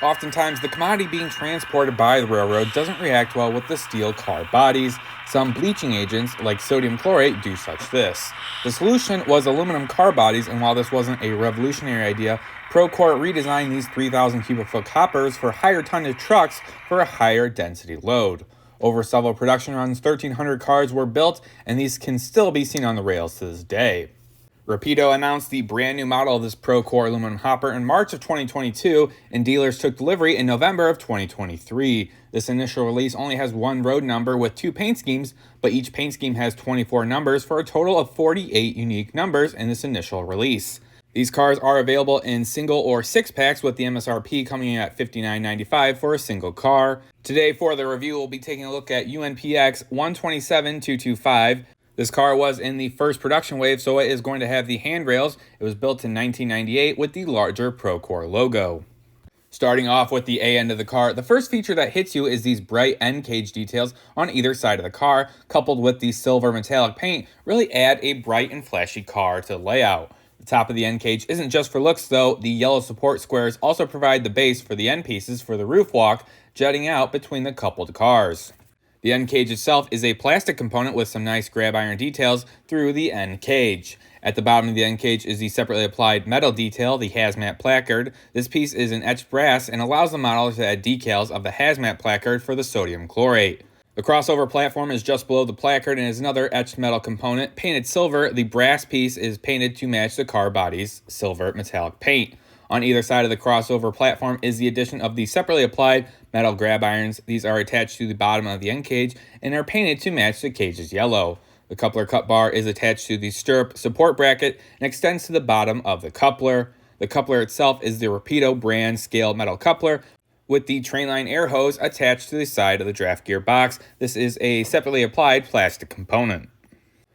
Oftentimes, the commodity being transported by the railroad doesn't react well with the steel car bodies. Some bleaching agents, like sodium chlorate, do such this. The solution was aluminum car bodies, and while this wasn't a revolutionary idea, Procor redesigned these 3,000 cubic foot hoppers for higher tonnage trucks for a higher density load. Over several production runs, 1,300 cars were built, and these can still be seen on the rails to this day. Rapido announced the brand new model of this Procor aluminum hopper in March of 2022, and dealers took delivery in November of 2023. This initial release only has one road number with 2 paint schemes, but each paint scheme has 24 numbers for a total of 48 unique numbers in this initial release. These cars are available in single or 6-packs, with the MSRP coming in at $59.95 for a single car. Today for the review, we'll be taking a look at UNPX 127225. This car was in the first production wave, so it is going to have the handrails. It was built in 1998 with the larger Procor logo. Starting off with the A end of the car, the first feature that hits you is these bright end cage details on either side of the car, coupled with the silver metallic paint, really add a bright and flashy car to the layout. The top of the end cage isn't just for looks though. The yellow support squares also provide the base for the end pieces for the roof walk, jutting out between the coupled cars. The end cage itself is a plastic component with some nice grab iron details through the end cage. At the bottom of the end cage is the separately applied metal detail, the hazmat placard. This piece is in etched brass and allows the model to add decals of the hazmat placard for the sodium chlorate. The crossover platform is just below the placard and is another etched metal component. Painted silver, the brass piece is painted to match the car body's silver metallic paint. On either side of the crossover platform is the addition of the separately applied metal grab irons. These are attached to the bottom of the end cage and are painted to match the cage's yellow. The coupler cut bar is attached to the stirrup support bracket and extends to the bottom of the coupler. The coupler itself is the Rapido brand scale metal coupler with the trainline air hose attached to the side of the draft gear box. This is a separately applied plastic component.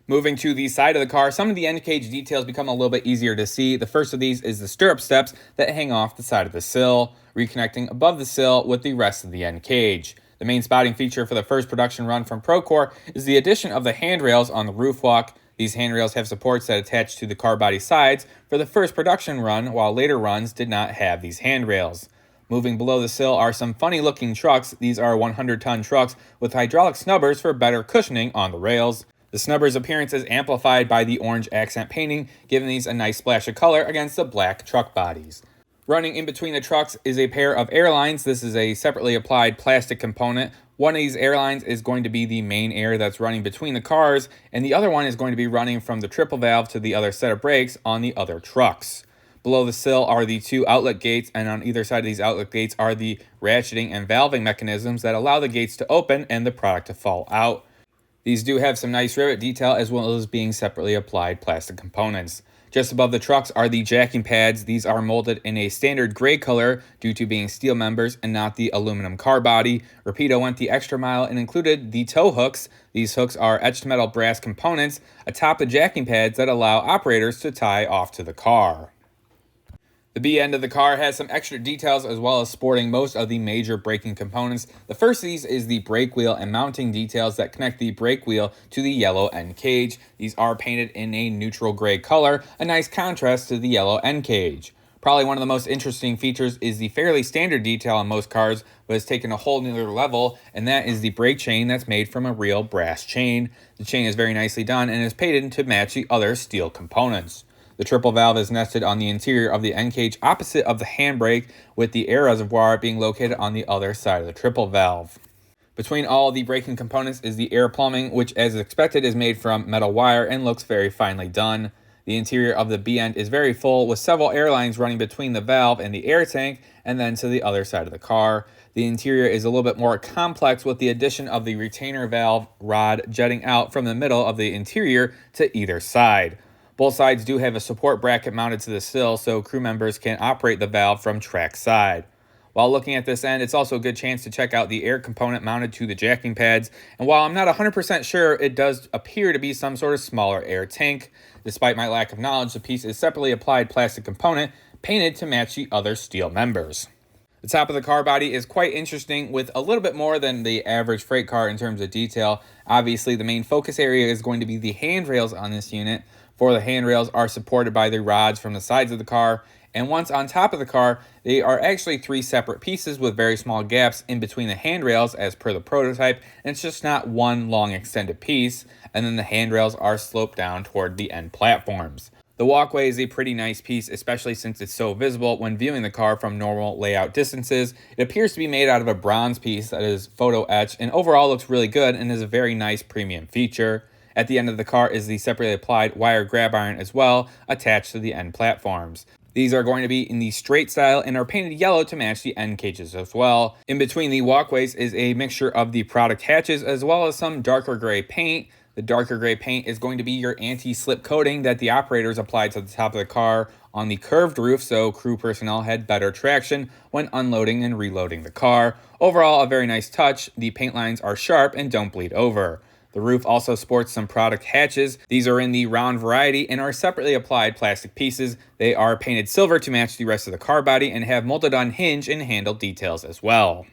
Moving to the side of the car, some of the end cage details become a little bit easier to see. The first of these is the stirrup steps that hang off the side of the sill, reconnecting above the sill with the rest of the end cage. The main spotting feature for the first production run from Procor is the addition of the handrails on the roof walk. These handrails have supports that attach to the car body sides for the first production run, while later runs did not have these handrails. Moving below the sill are some funny looking trucks. These are 100-ton trucks with hydraulic snubbers for better cushioning on the rails. The snubber's appearance is amplified by the orange accent painting, giving these a nice splash of color against the black truck bodies. Running in between the trucks is a pair of airlines. This is a separately applied plastic component. One of these airlines is going to be the main air that's running between the cars, and the other one is going to be running from the triple valve to the other set of brakes on the other trucks. Below the sill are the 2 outlet gates, and on either side of these outlet gates are the ratcheting and valving mechanisms that allow the gates to open and the product to fall out. These do have some nice rivet detail as well as being separately applied plastic components. Just above the trucks are the jacking pads. These are molded in a standard gray color due to being steel members and not the aluminum car body. Rapido went the extra mile and included the tow hooks. These hooks are etched metal brass components atop the jacking pads that allow operators to tie off to the car. The B end of the car has some extra details as well as sporting most of the major braking components. The first of these is the brake wheel and mounting details that connect the brake wheel to the yellow end cage. These are painted in a neutral gray color, a nice contrast to the yellow end cage. Probably one of the most interesting features is the fairly standard detail on most cars, but has taken a whole new level, and that is the brake chain that's made from a real brass chain. The chain is very nicely done and is painted to match the other steel components. The triple valve is nested on the interior of the end cage opposite of the handbrake, with the air reservoir being located on the other side of the triple valve. Between all the braking components is the air plumbing, which as expected is made from metal wire and looks very finely done. The interior of the B end is very full, with several air lines running between the valve and the air tank and then to the other side of the car. The interior is a little bit more complex with the addition of the retainer valve rod jutting out from the middle of the interior to either side. Both sides do have a support bracket mounted to the sill so crew members can operate the valve from track side. While looking at this end, it's also a good chance to check out the air component mounted to the jacking pads, and while I'm not 100% sure, it does appear to be some sort of smaller air tank. Despite my lack of knowledge, the piece is separately applied plastic component painted to match the other steel members. The top of the car body is quite interesting with a little bit more than the average freight car in terms of detail. Obviously, the main focus area is going to be the handrails on this unit. 4 of the handrails are supported by the rods from the sides of the car, And once on top of the car, they are actually 3 separate pieces with very small gaps in between the handrails as per the prototype, and it's just not one long extended piece, and then the handrails are sloped down toward the end platforms. The walkway is a pretty nice piece, especially since it's so visible when viewing the car from normal layout distances. It appears to be made out of a bronze piece that is photo etched and overall looks really good and is a very nice premium feature. At the end of the car is the separately applied wire grab iron as well, attached to the end platforms. These are going to be in the straight style and are painted yellow to match the end cages as well. In between the walkways is a mixture of the product hatches as well as some darker gray paint. The darker gray paint is going to be your anti-slip coating that the operators applied to the top of the car on the curved roof so crew personnel had better traction when unloading and reloading the car. Overall, a very nice touch. The paint lines are sharp and don't bleed over. The roof also sports some product hatches. These are in the round variety and are separately applied plastic pieces. They are painted silver to match the rest of the car body and have molded on hinge and handle details as well.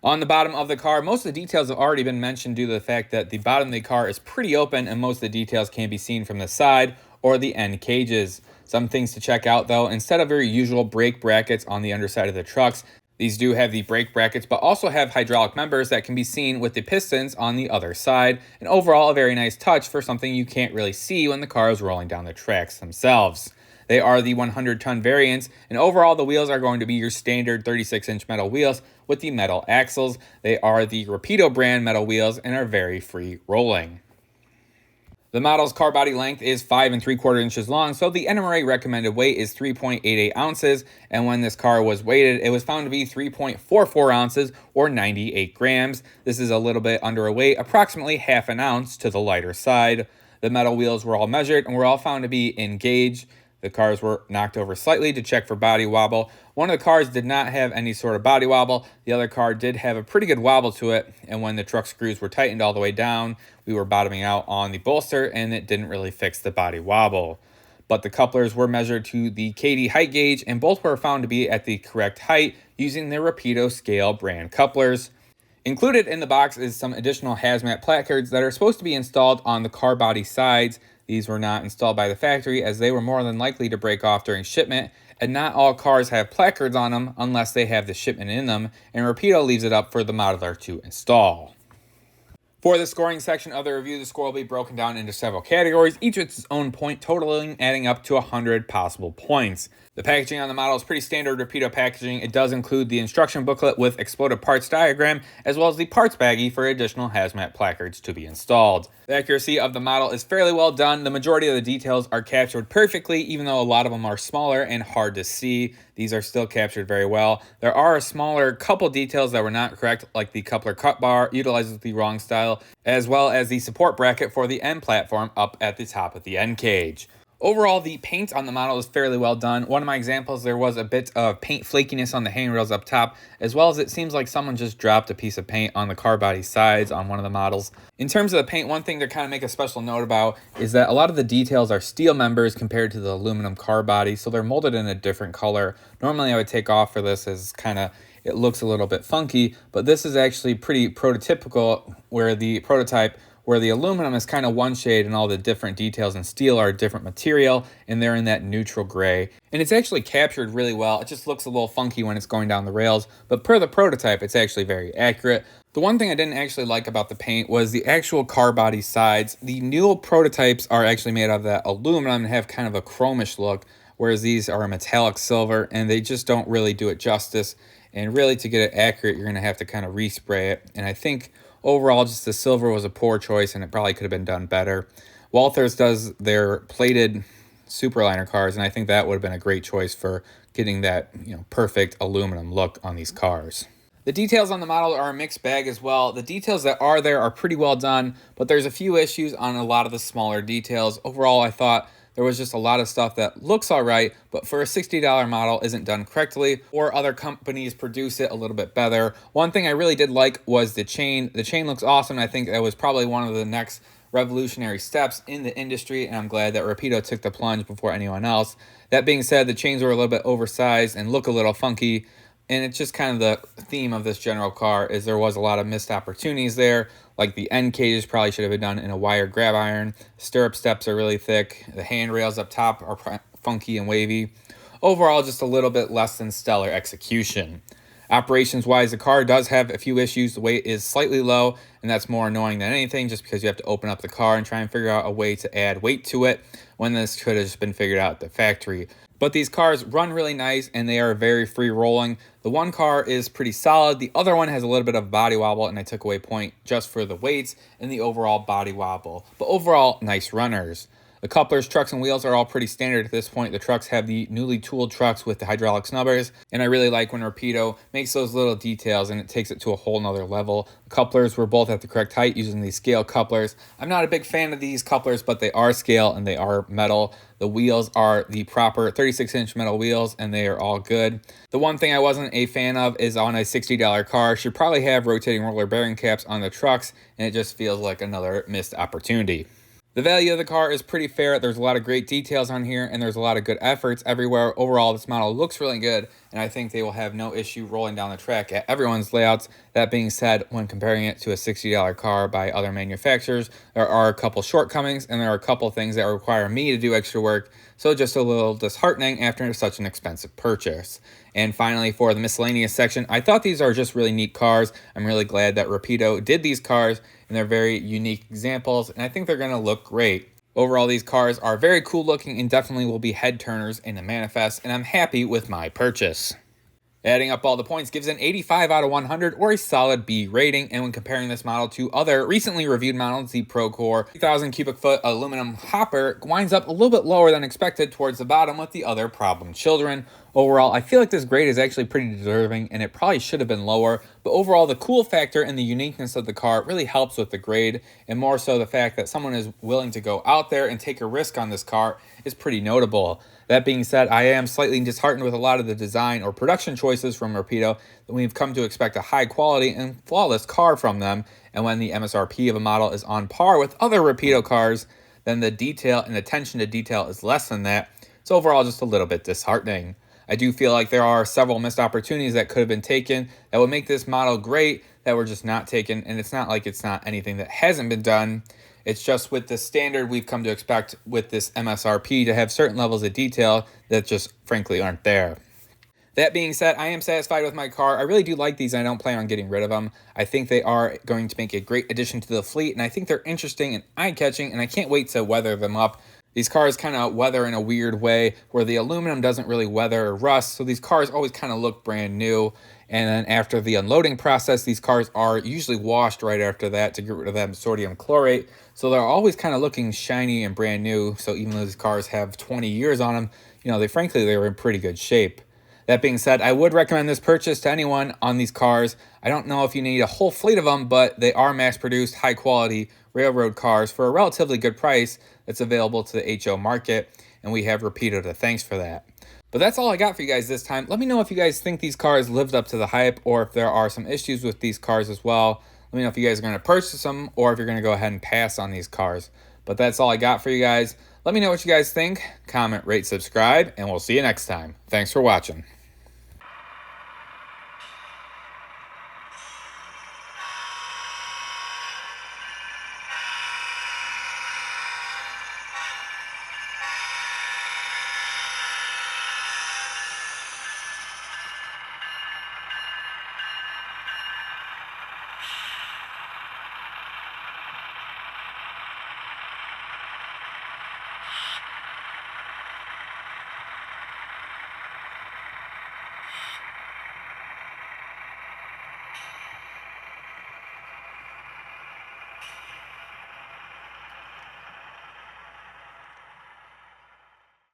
On the bottom of the car, most of the details have already been mentioned due to the fact that the bottom of the car is pretty open and most of the details can be seen from the side or the end cages. Some things to check out though, instead of your usual brake brackets on the underside of the trucks, these do have the brake brackets, but also have hydraulic members that can be seen with the pistons on the other side. And overall, a very nice touch for something you can't really see when the car is rolling down the tracks themselves. They are the 100-ton variants, and overall, the wheels are going to be your standard 36-inch metal wheels with the metal axles. They are the Rapido brand metal wheels and are very free rolling. The model's car body length is 5 3/4 inches long, so the NMRA recommended weight is 3.88 ounces, and when this car was weighted, it was found to be 3.44 ounces or 98 grams. This is a little bit underweight, approximately half an ounce to the lighter side. The metal wheels were all measured and were all found to be in gauge. The cars were knocked over slightly to check for body wobble. One of the cars did not have any sort of body wobble. The other car did have a pretty good wobble to it, and when the truck screws were tightened all the way down, we were bottoming out on the bolster, and it didn't really fix the body wobble. But the couplers were measured to the KD height gauge, and both were found to be at the correct height using the Rapido scale brand couplers. Included in the box is some additional hazmat placards that are supposed to be installed on the car body sides. These were not installed by the factory as they were more than likely to break off during shipment, and not all cars have placards on them unless they have the shipment in them, and Rapido leaves it up for the modeler to install. For the scoring section of the review, the score will be broken down into several categories, each with its own point totaling, adding up to 100 possible points. The packaging on the model is pretty standard Rapido packaging. It does include the instruction booklet with exploded parts diagram, as well as the parts baggie for additional hazmat placards to be installed. The accuracy of the model is fairly well done. The majority of the details are captured perfectly, even though a lot of them are smaller and hard to see. These are still captured very well. There are a smaller couple details that were not correct, like the coupler cut bar utilizes the wrong style, as well as the support bracket for the end platform up at the top of the end cage. Overall, the paint on the model is fairly well done. One of my examples, there was a bit of paint flakiness on the handrails up top, as well as it seems like someone just dropped a piece of paint on the car body sides on one of the models. In terms of the paint, one thing to kind of make a special note about is that a lot of the details are steel members compared to the aluminum car body, so they're molded in a different color. Normally, I would take off for this as it looks a little bit funky, but this is actually pretty prototypical where the aluminum is kind of one shade and all the different details in steel are a different material and they're in that neutral gray. And it's actually captured really well. It just looks a little funky when it's going down the rails, but per the prototype, it's actually very accurate. The one thing I didn't actually like about the paint was the actual car body sides. The new prototypes are actually made out of that aluminum and have kind of a chromish look, whereas these are a metallic silver and they just don't really do it justice. And really to get it accurate, you're going to have to kind of respray it. And I think overall, just the silver was a poor choice and it probably could have been done better. Walthers does their plated Superliner cars, and I think that would have been a great choice for getting that perfect aluminum look on these cars. The details on the model are a mixed bag as well. The details that are there are pretty well done, but there's a few issues on a lot of the smaller details. Overall, I thought there was just a lot of stuff that looks all right, but for a $60 model isn't done correctly, or other companies produce it a little bit better. One thing I really did like was the chain. The chain looks awesome. I think that was probably one of the next revolutionary steps in the industry, and I'm glad that Rapido took the plunge before anyone else. That being said, the chains were a little bit oversized and look a little funky, and it's just kind of the theme of this general car is there was a lot of missed opportunities there. Like the end cages probably should have been done in a wire grab iron. Stirrup steps are really thick. The handrails up top are funky and wavy. Overall, just a little bit less than stellar execution. Operations-wise, the car does have a few issues. The weight is slightly low, and that's more annoying than anything just because you have to open up the car and try and figure out a way to add weight to it when this could have just been figured out at the factory. But these cars run really nice, and they are very free-rolling. The one car is pretty solid. The other one has a little bit of body wobble, and I took away point just for the weights and the overall body wobble. But overall, nice runners. The couplers, trucks, and wheels are all pretty standard at this point. The trucks have the newly tooled trucks with the hydraulic snubbers, and I really like when Rapido makes those little details and it takes it to a whole nother level. The couplers were both at the correct height using these scale couplers. I'm not a big fan of these couplers, but they are scale and they are metal. The wheels are the proper 36-inch metal wheels, and they are all good. The one thing I wasn't a fan of is on a $60 car, should probably have rotating roller bearing caps on the trucks, and it just feels like another missed opportunity. The value of the car is pretty fair. There's a lot of great details on here, and there's a lot of good efforts everywhere. Overall, this model looks really good, and I think they will have no issue rolling down the track at everyone's layouts. That being said, when comparing it to a $60 car by other manufacturers, there are a couple shortcomings, and there are a couple things that require me to do extra work, so just a little disheartening after such an expensive purchase. And finally, for the miscellaneous section, I thought these are just really neat cars. I'm really glad that Rapido did these cars, and they're very unique examples, and I think they're going to look great. Overall, these cars are very cool looking and definitely will be head turners in the manifest, and I'm happy with my purchase. Adding up all the points gives an 85 out of 100 or a solid B rating, and when comparing this model to other recently reviewed models, the Procor 3,000 cubic foot aluminum hopper winds up a little bit lower than expected towards the bottom with the other problem children. Overall, I feel like this grade is actually pretty deserving, and it probably should have been lower, but overall, the cool factor and the uniqueness of the car really helps with the grade, and more so the fact that someone is willing to go out there and take a risk on this car is pretty notable. That being said, I am slightly disheartened with a lot of the design or production choices from Rapido. We've come to expect a high quality and flawless car from them, and when the MSRP of a model is on par with other Rapido cars, then the detail and attention to detail is less than that. So overall, just a little bit disheartening. I do feel like there are several missed opportunities that could have been taken that would make this model great that were just not taken, and it's not like it's not anything that hasn't been done. It's just with the standard we've come to expect with this MSRP to have certain levels of detail that just frankly aren't there. That being said, I am satisfied with my car. I really do like these, and I don't plan on getting rid of them. I think they are going to make a great addition to the fleet, and I think they're interesting and eye-catching, and I can't wait to weather them up. These cars kind of weather in a weird way where the aluminum doesn't really weather or rust, so these cars always kind of look brand new. And then after the unloading process, these cars are usually washed right after that to get rid of that sodium chlorate. So they're always kind of looking shiny and brand new. So even though these cars have 20 years on them, they were in pretty good shape. That being said, I would recommend this purchase to anyone on these cars. I don't know if you need a whole fleet of them, but they are mass-produced, high-quality railroad cars for a relatively good price that's available to the HO market, and we have Rapido to thanks for that. But that's all I got for you guys this time. Let me know if you guys think these cars lived up to the hype, or if there are some issues with these cars as well. Let me know if you guys are going to purchase them, or if you're going to go ahead and pass on these cars. But that's all I got for you guys. Let me know what you guys think. Comment, rate, subscribe, and we'll see you next time. Thanks for watching.